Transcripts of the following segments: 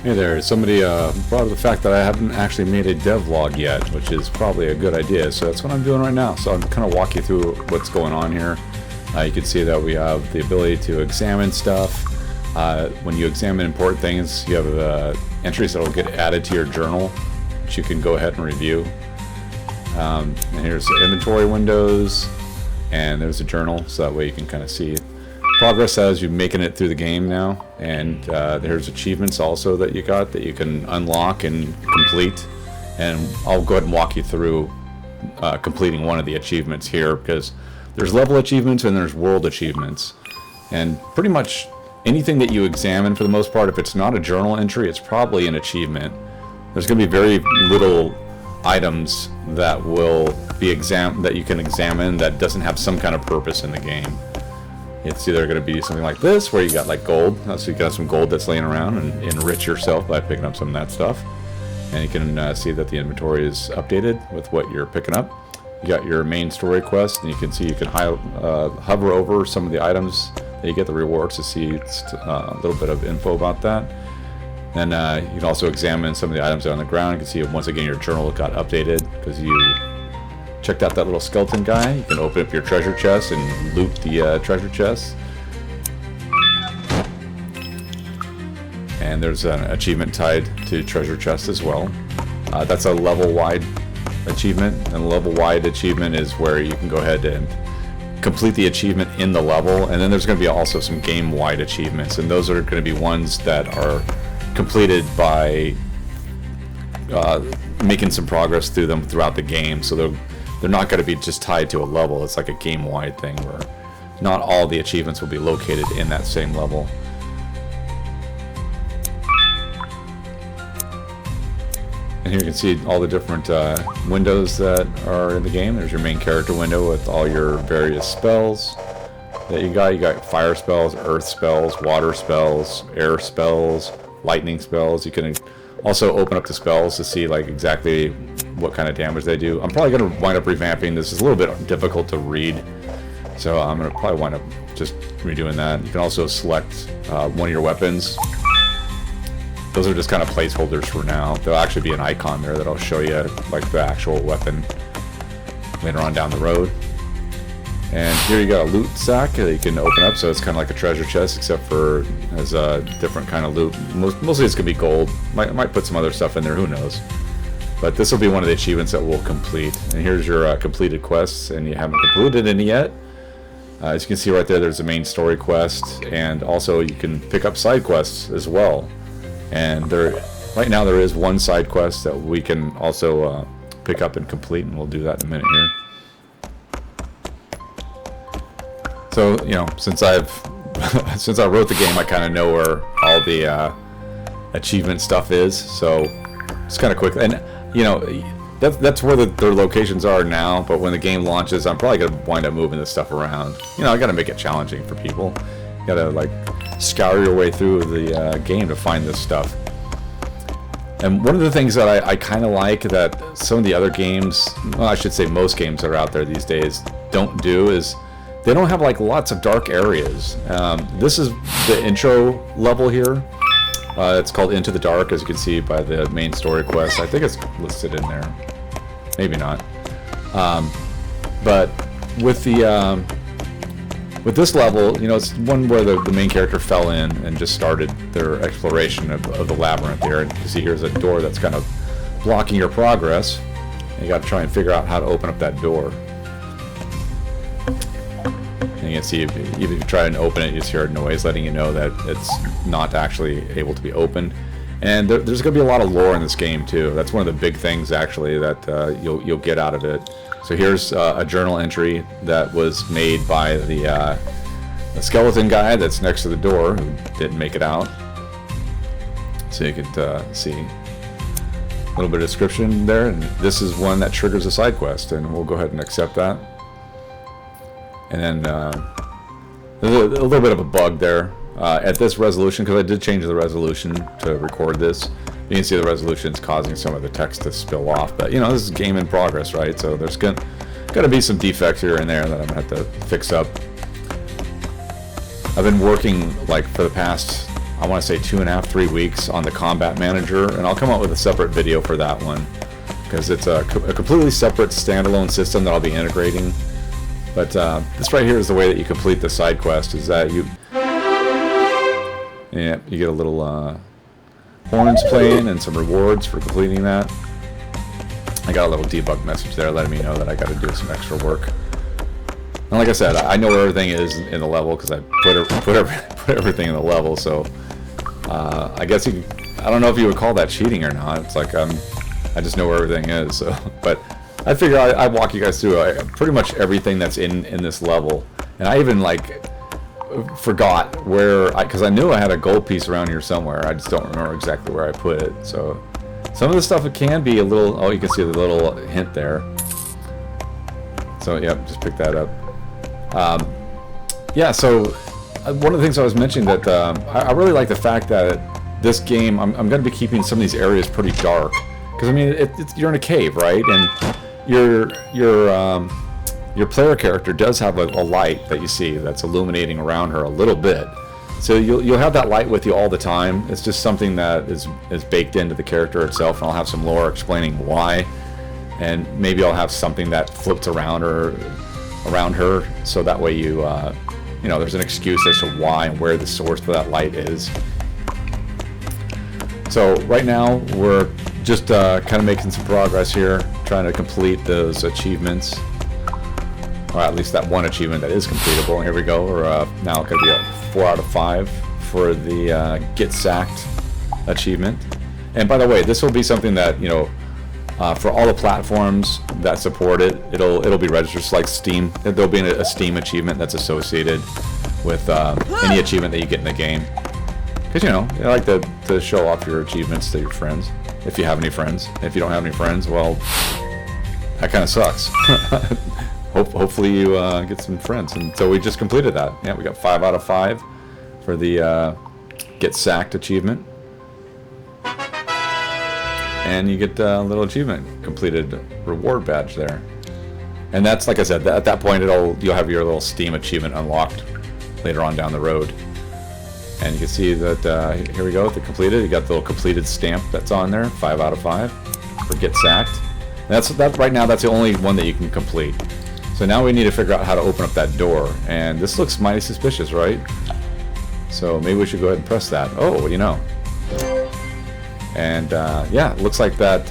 Hey there, somebody brought up the fact that I haven't actually made a dev log yet, which is probably a good idea, so that's what I'm doing right now. So I'm kind of walk you through what's going on here. You can see that we have the ability to examine stuff. When you examine important things, you have entries that will get added to your journal, which you can go ahead and review. And here's the inventory windows, and there's a journal, so that way you can kind of see progress as you're making it through the game now. And there's achievements also that you got that you can unlock and complete. And I'll go ahead and walk you through completing one of the achievements here, because there's level achievements and there's world achievements. And pretty much anything that you examine, for the most part, if it's not a journal entry, it's probably an achievement. There's going to be very little items that will be that you can examine that doesn't have some kind of purpose in the game. It's either going to be something like this, where you got like gold, so you got some gold that's laying around, and enrich yourself by picking up some of that stuff. And you can see that the inventory is updated with what you're picking up. You got your main story quest, and you can see you can hover over some of the items that you get the rewards to see a little bit of info about that. Then you can also examine some of the items that are on the ground. You can see once again your journal got updated because you checked out that little skeleton guy. You can open up your treasure chest and loot the treasure chest. And there's an achievement tied to treasure chest as well. That's a level-wide achievement, and a level-wide achievement is where you can go ahead and complete the achievement in the level. And then there's going to be also some game-wide achievements, and those are going to be ones that are completed by making some progress through them throughout the game. So they're not going to be just tied to a level. It's like a game-wide thing where not all the achievements will be located in that same level. And here you can see all the different windows that are in the game. There's your main character window with all your various spells that you got. You got fire spells, earth spells, water spells, air spells, lightning spells. You can also open up the spells to see like exactly what kind of damage they do. I'm probably going to wind up revamping this. It's a little bit difficult to read, so I'm going to probably wind up just redoing that. You can also select one of your weapons. Those are just kind of placeholders for now. There'll actually be an icon there that'll show you like the actual weapon later on down the road. And here you got a loot sack that you can open up, so it's kind of like a treasure chest, except for has a different kind of loot. Mostly it's going to be gold. Might put some other stuff in there, who knows. But this will be one of the achievements that we'll complete. And here's your completed quests, and you haven't completed any yet. As you can see right there, there's a main story quest, and also you can pick up side quests as well. And right now there is one side quest that we can also pick up and complete, and we'll do that in a minute here. So, you know, since I wrote the game, I kind of know where all the achievement stuff is. So it's kind of quick, and you know, that's where their locations are now. But when the game launches, I'm probably gonna wind up moving this stuff around. You know, I got to make it challenging for people. You gotta like scour your way through the game to find this stuff. And one of the things that I kind of like that some of the other games, well, I should say most games that are out there these days, don't do is they don't have like lots of dark areas. This is the intro level here. It's called Into the Dark, as you can see by the main story quest. I think it's listed in there. Maybe not. But with the with this level, you know, it's one where the main character fell in and just started their exploration of the labyrinth here. And you can see here's a door that's kind of blocking your progress. And you got to try and figure out how to open up that door. And you can see if you try and open it, you just hear a noise letting you know that it's not actually able to be opened. And there's going to be a lot of lore in this game too. That's one of the big things actually that you'll get out of it. So here's a journal entry that was made by the skeleton guy that's next to the door who didn't make it out. So you could see a little bit of description there. And this is one that triggers a side quest, and we'll go ahead and accept that. And then there's a little bit of a bug there at this resolution, because I did change the resolution to record this. You can see the resolution is causing some of the text to spill off, but you know, this is game in progress, right? So there's got to be some defects here and there that I'm gonna have to fix up. I've been working like for the past I want to say 2.5, 3 weeks on the combat manager, and I'll come out with a separate video for that one because it's a completely separate standalone system that I'll be integrating. But this right here is the way that you complete the side quest. Is that you get a little horns playing and some rewards for completing that. I got a little debug message there letting me know that I got to do some extra work. And like I said, I know where everything is in the level because I put everything in the level. So I guess I don't know if you would call that cheating or not. It's like I just know where everything is. So, but I figure I'd walk you guys through pretty much everything that's in this level. And I even like forgot where, because I knew I had a gold piece around here somewhere. I just don't remember exactly where I put it. So some of the stuff, it can be a little, oh, you can see the little hint there. So yep, just pick that up. Yeah, so one of the things I was mentioning that I really like the fact that this game, I'm going to be keeping some of these areas pretty dark. Because I mean, you're in a cave, right? And your player character does have a light that you see that's illuminating around her a little bit. So you'll have that light with you all the time. It's just something that is baked into the character itself, and I'll have some lore explaining why. And maybe I'll have something that flips around her, so that way you know, there's an excuse as to why and where the source for that light is. So right now we're just kind of making some progress here, trying to complete those achievements, or at least that one achievement that is completable. Here we go. We're now going to be at 4 out of 5 for the Get Sacked achievement. And by the way, this will be something that, you know, for all the platforms that support it, it'll be registered. Just like Steam, there'll be a Steam achievement that's associated with any achievement that you get in the game. Because, you know, I like to show off your achievements to your friends, if you have any friends. If you don't have any friends, well, that kind of sucks. Hopefully you get some friends. And so we just completed that. Yeah, we got 5 out of 5 for the Get Sacked achievement. And you get a little achievement, completed reward badge there. And that's, like I said, at that point you'll have your little Steam achievement unlocked later on down the road. And you can see that here we go, the completed. You got the little completed stamp that's on there, 5 out of 5 for Get Sacked. And right now that's the only one that you can complete. So now we need to figure out how to open up that door. And this looks mighty suspicious, right? So maybe we should go ahead and press that. Oh, what do you know? And yeah, it looks like that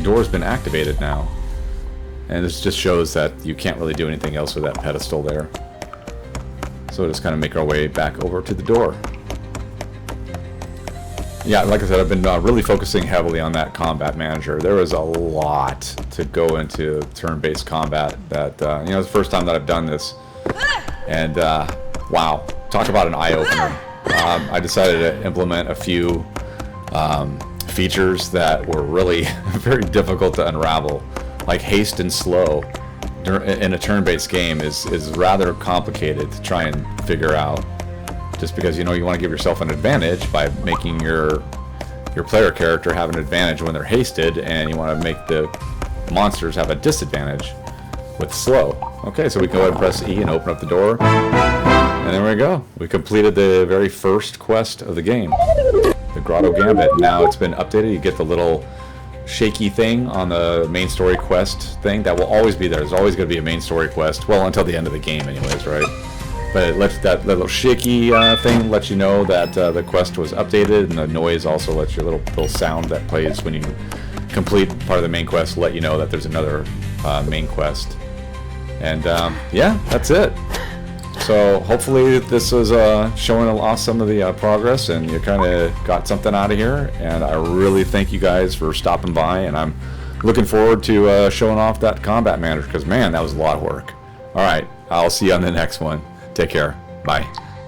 door's been activated now. And this just shows that you can't really do anything else with that pedestal there. So we'll just kind of make our way back over to the door. Yeah, like I said, I've been really focusing heavily on that combat manager. There was a lot to go into turn-based combat that, you know, it's the first time that I've done this. And wow, talk about an eye-opener. I decided to implement a few features that were really very difficult to unravel. Like haste and slow in a turn-based game is rather complicated to try and figure out. Just because, you know, you want to give yourself an advantage by making your player character have an advantage when they're hasted, and you want to make the monsters have a disadvantage with slow. Okay, so we can go ahead and press E and open up the door. And there we go. We completed the very first quest of the game. The Grotto Gambit. Now it's been updated. You get the little shaky thing on the main story quest thing. That will always be there. There's always going to be a main story quest. Well, until the end of the game anyways, right? But it lets that little shaky thing let you know that the quest was updated, and the noise also lets you, a little sound that plays when you complete part of the main quest, let you know that there's another main quest. And yeah, that's it. So hopefully this was showing off some of the progress, and you kind of got something out of here. And I really thank you guys for stopping by, and I'm looking forward to showing off that combat manager, because man, that was a lot of work. All right, I'll see you on the next one. Take care. Bye.